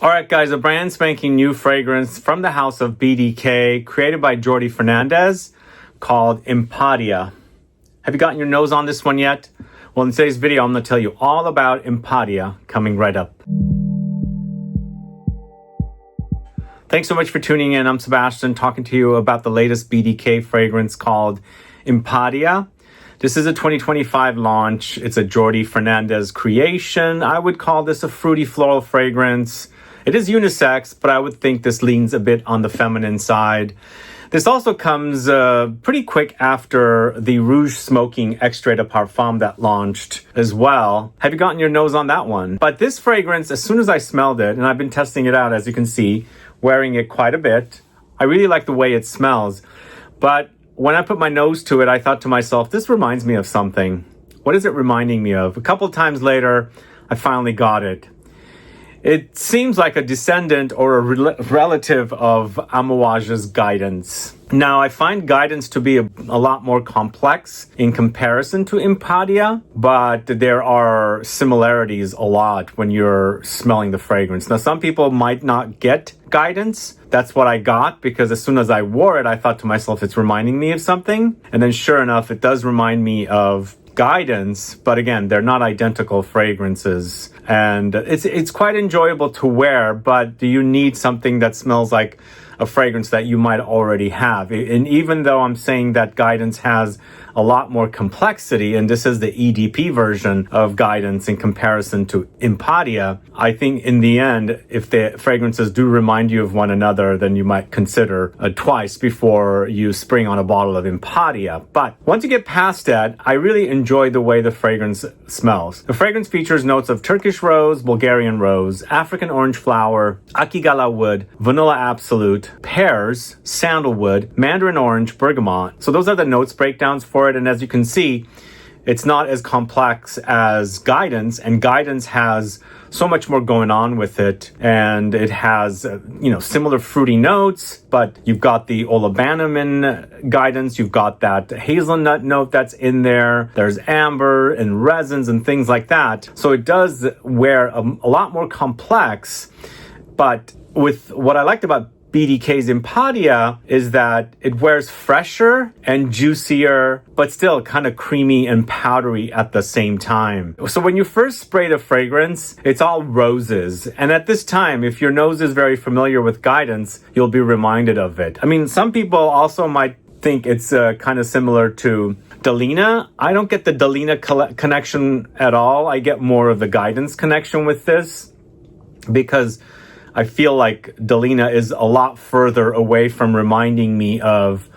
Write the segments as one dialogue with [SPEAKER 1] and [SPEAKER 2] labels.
[SPEAKER 1] Alright guys, a brand spanking new fragrance from the house of BDK, created by Jordi Fernandez, called Impadia. Have you gotten your nose on this one yet? Well, in today's video, I'm going to tell you all about Impadia, coming right up. Thanks so much for tuning in. I'm Sebastian, talking to you about the latest BDK fragrance called Impadia. This is a 2025 launch. It's a Jordi Fernandez creation. I would call this a fruity floral fragrance. It is unisex, but I would think this leans a bit on the feminine side. This also comes pretty quick after the Rouge smoking Extrait de Parfum that launched as well. Have you gotten your nose on that one? But this fragrance, as soon as I smelled it, and I've been testing it out, as you can see, wearing it quite a bit, I really like the way it smells. But when I put my nose to it, I thought to myself, this reminds me of something. What is it reminding me of? A couple of times later, I finally got it. It seems like a descendant or a relative of AMOUAGE's Guidance. Now, I find Guidance to be a lot more complex in comparison to Impadia, but there are similarities a lot when you're smelling the fragrance. Now, some people might not get Guidance. That's what I got, because as soon as I wore it, I thought to myself, it's reminding me of something. And then sure enough, it does remind me of Guidance, but again, they're not identical fragrances, and it's quite enjoyable to wear. But do you need something that smells like a fragrance that you might already have? And even though I'm saying that Guidance has a lot more complexity, and this is the EDP version of Guidance in comparison to Impadia, I think in the end, if the fragrances do remind you of one another, then you might consider twice before you spring on a bottle of Impadia. But once you get past that, I really enjoy the way the fragrance smells. The fragrance features notes of Turkish rose, Bulgarian rose, African orange flower, Akigalawood, vanilla absolute, pears, sandalwood, Mandarin orange, bergamot. So those are the notes breakdowns for it. And as you can see, it's not as complex as Guidance, and Guidance has so much more going on with it. And it has, similar fruity notes, but you've got the olibanum in Guidance. You've got that hazelnut note that's in there. There's amber and resins and things like that. So it does wear a lot more complex. But with what I liked about BDK's Impadia is that it wears fresher and juicier, but still kind of creamy and powdery at the same time. So when you first spray the fragrance, it's all roses. And at this time, if your nose is very familiar with Guidance, you'll be reminded of it. I mean, some people also might think it's kind of similar to DELINA. I don't get the DELINA connection at all. I get more of the Guidance connection with this, because I feel like DELINA is a lot further away from reminding me of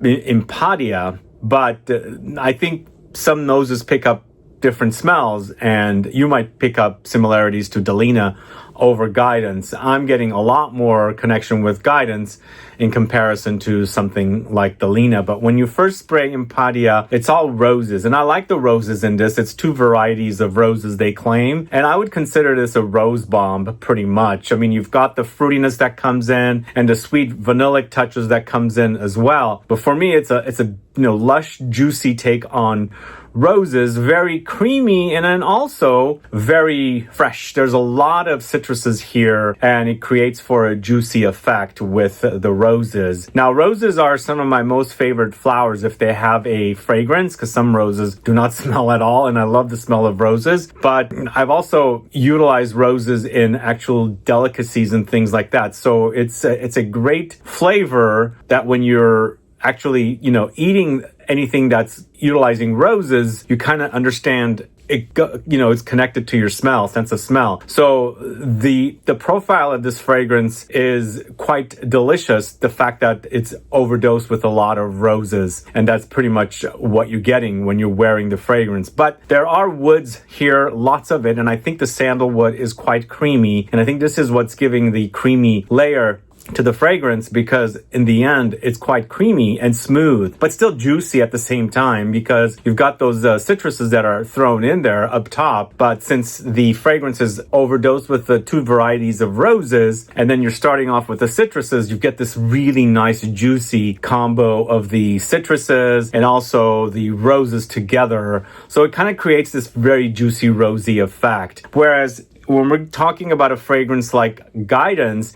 [SPEAKER 1] Impadia, but I think some noses pick up different smells, and you might pick up similarities to DELINA over Guidance. I'm getting a lot more connection with Guidance in comparison to something like DELINA. But when you first spray Impadia, it's all roses. And I like the roses in this. It's two varieties of roses they claim. And I would consider this a rose bomb pretty much. I mean, you've got the fruitiness that comes in and the sweet vanillic touches that comes in as well. But for me, it's a lush, juicy take on roses, very creamy, and then also very fresh. There's a lot of citruses here, and it creates for a juicy effect with the roses. Now, roses are some of my most favorite flowers if they have a fragrance, because some roses do not smell at all, and I love the smell of roses. But I've also utilized roses in actual delicacies and things like that. So it's a great flavor that when you're actually, eating anything that's utilizing roses, you kind of understand it, it's connected to your sense of smell. So the profile of this fragrance is quite delicious. The fact that it's overdosed with a lot of roses, and that's pretty much what you're getting when you're wearing the fragrance. But there are woods here, lots of it, and I think the sandalwood is quite creamy, and I think this is what's giving the creamy layer to the fragrance, because in the end it's quite creamy and smooth, but still juicy at the same time, because you've got those citruses that are thrown in there up top. But since the fragrance is overdosed with the two varieties of roses, and then you're starting off with the citruses, you get this really nice juicy combo of the citruses and also the roses together. So it kind of creates this very juicy rosy effect. Whereas when we're talking about a fragrance like Guidance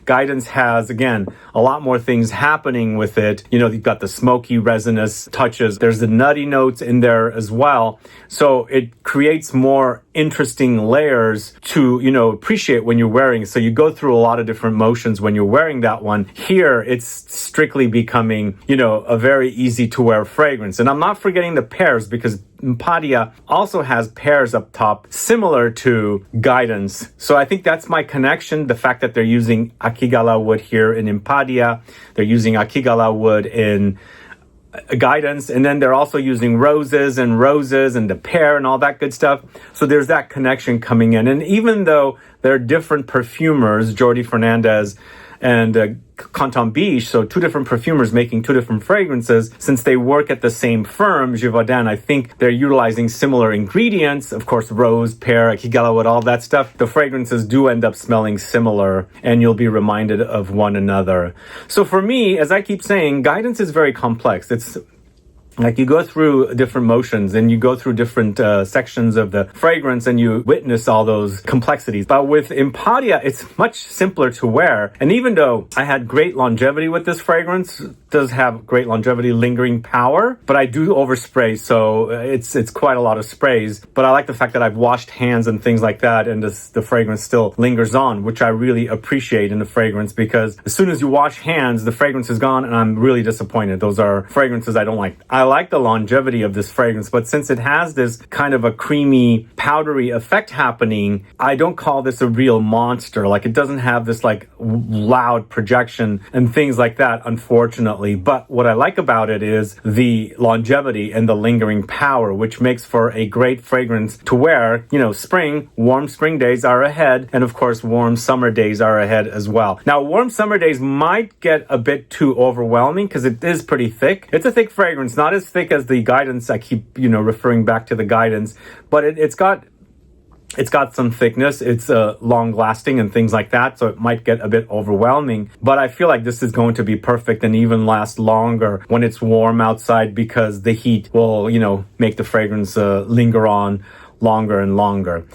[SPEAKER 1] has, again, a lot more things happening with it. You know, you've got the smoky resinous touches. There's the nutty notes in there as well. So it creates more interesting layers to, you know, appreciate when you're wearing. So you go through a lot of different motions when you're wearing that one. Here, it's strictly becoming, you know, a very easy to wear fragrance. And I'm not forgetting the pears, because Impadia also has pears up top, similar to Guidance. So I think that's my connection. The fact that they're using Akigalawood here in Impadia, they're using Akigalawood in Guidance, and then they're also using roses and the pear and all that good stuff. So there's that connection coming in. And even though they're different perfumers, Jordi Fernandez and Canton Biche, so two different perfumers making two different fragrances, since they work at the same firm, Givaudan, I think they're utilizing similar ingredients, of course, rose, pear, Akigalawood, all that stuff. The fragrances do end up smelling similar, and you'll be reminded of one another. So for me, as I keep saying, Guidance is very complex. It's like you go through different motions and you go through different sections of the fragrance and you witness all those complexities. But with Impadia, it's much simpler to wear. And even though I had great longevity with this fragrance, does have great longevity, lingering power, but I do overspray, so it's quite a lot of sprays. But I like the fact that I've washed hands and things like that, and the fragrance still lingers on, which I really appreciate in the fragrance, because as soon as you wash hands, the fragrance is gone, and I'm really disappointed. Those are fragrances I don't like. I like the longevity of this fragrance, but since it has this kind of a creamy, powdery effect happening, I don't call this a real monster. Like, it doesn't have this like loud projection and things like that, unfortunately. But what I like about it is the longevity and the lingering power, which makes for a great fragrance to wear. You know, spring, warm spring days are ahead, and of course, warm summer days are ahead as well. Now, warm summer days might get a bit too overwhelming because it is pretty thick. It's a thick fragrance, not as thick as the Guidance. I keep, referring back to the Guidance, but it's got some thickness. It's long lasting and things like that, so it might get a bit overwhelming. But I feel like this is going to be perfect and even last longer when it's warm outside, because the heat will, make the fragrance linger on longer and longer.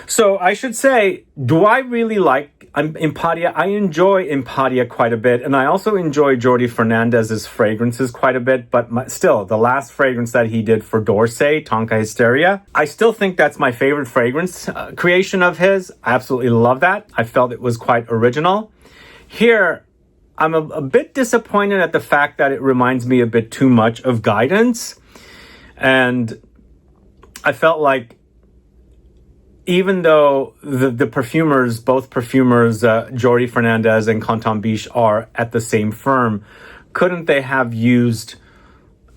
[SPEAKER 1] So I should say, do I really like Impadia? I enjoy Impadia quite a bit, and I also enjoy Jordi Fernandez's fragrances quite a bit, but still, the last fragrance that he did for D'Orsay, TONKA Hysteria, I still think that's my favorite fragrance creation of his. I absolutely love that. I felt it was quite original. Here, I'm a bit disappointed at the fact that it reminds me a bit too much of Guidance, and I felt like even though the perfumers, both perfumers, Jordi Fernandez and Canton Biche, are at the same firm, couldn't they have used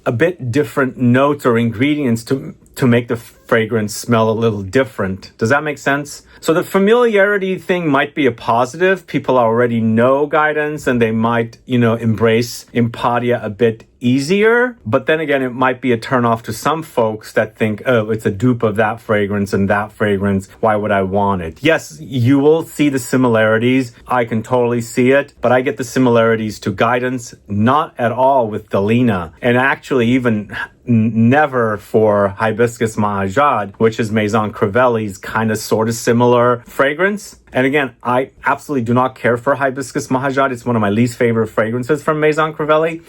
[SPEAKER 1] a bit different notes or ingredients to make the fragrance smell a little different? Does that make sense? So the familiarity thing might be a positive. People already know Guidance and they might, embrace Impadia a bit easier. But then again, it might be a turnoff to some folks that think, oh, it's a dupe of that fragrance and that fragrance. Why would I want it? Yes, you will see the similarities. I can totally see it. But I get the similarities to Guidance, not at all with DELINA. And actually even never for Hibiscus Mahajad, which is Maison Crivelli's kind of sort of similar fragrance. And again, I absolutely do not care for Hibiscus Mahajad. It's one of my least favorite fragrances from Maison Crivelli.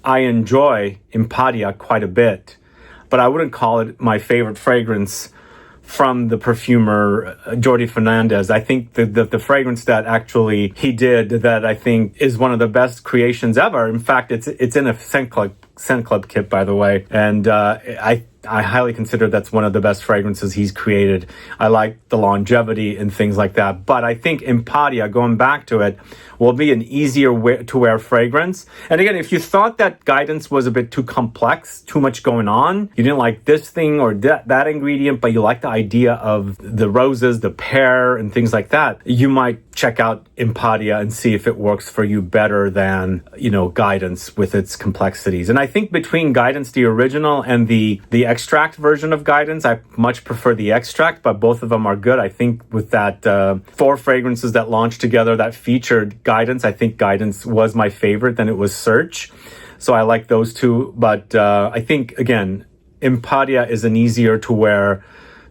[SPEAKER 1] I enjoy Impadia quite a bit, but I wouldn't call it my favorite fragrance from the perfumer Jordi Fernandez. I think the fragrance that actually he did that I think is one of the best creations ever. In fact, it's in a scent club kit, by the way, and I highly consider that's one of the best fragrances he's created. I like the longevity and things like that. But I think Impadia, going back to it, will be an easier to wear fragrance. And again, if you thought that Guidance was a bit too complex, too much going on, you didn't like this thing or that ingredient, but you like the idea of the roses, the pear, and things like that, you might check out Impadia and see if it works for you better than, Guidance with its complexities. And I think between Guidance, the original, and the extract version of Guidance, I much prefer the extract, but both of them are good. I think with that 4 fragrances that launched together that featured Guidance, I think Guidance was my favorite, then it was Search. So I like those two. But I think, again, Impadia is an easier to wear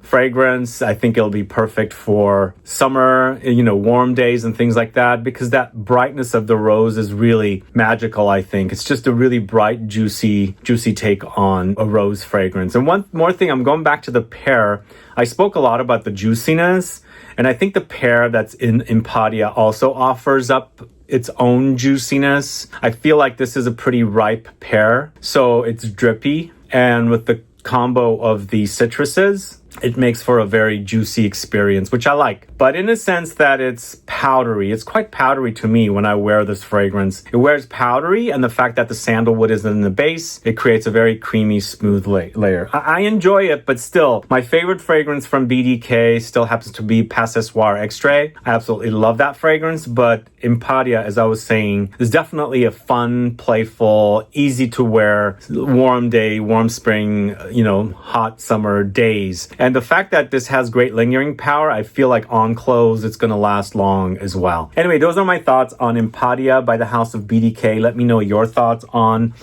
[SPEAKER 1] fragrance. I think it'll be perfect for summer, you know, warm days and things like that, because that brightness of the rose is really magical, I think. It's just a really bright, juicy take on a rose fragrance. And one more thing, I'm going back to the Pear. I spoke a lot about the juiciness, and I think the Pear that's in Impadia also offers up its own juiciness. I feel like this is a pretty ripe pear, so it's drippy, and with the combo of the citruses, it makes for a very juicy experience, which I like. But in a sense that it's powdery. It's quite powdery to me when I wear this fragrance. It wears powdery, and the fact that the sandalwood is in the base, it creates a very creamy, smooth layer. I enjoy it, but still, my favorite fragrance from BDK still happens to be Passoir Extrait. I absolutely love that fragrance, but Impadia, as I was saying, is definitely a fun, playful, easy to wear, warm day, warm spring, you know, hot summer days. And the fact that this has great lingering power, I feel like on clothes, it's going to last long as well. Anyway, those are my thoughts on Impadia by the house of BDK. Let me know your thoughts on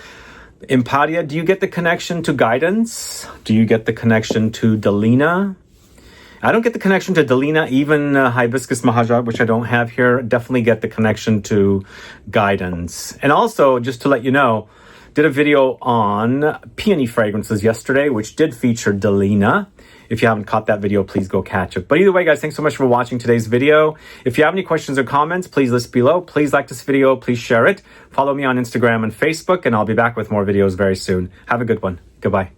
[SPEAKER 1] Impadia. Do you get the connection to Guidance? Do you get the connection to DELINA? I don't get the connection to DELINA, even Hibiscus MAHAJAD, which I don't have here. Definitely get the connection to Guidance. And also, just to let you know, did a video on peony fragrances yesterday, which did feature DELINA. If you haven't caught that video, please go catch it. But either way, guys, thanks so much for watching today's video. If you have any questions or comments, please list below. Please like this video. Please share it. Follow me on Instagram and Facebook, and I'll be back with more videos very soon. Have a good one. Goodbye.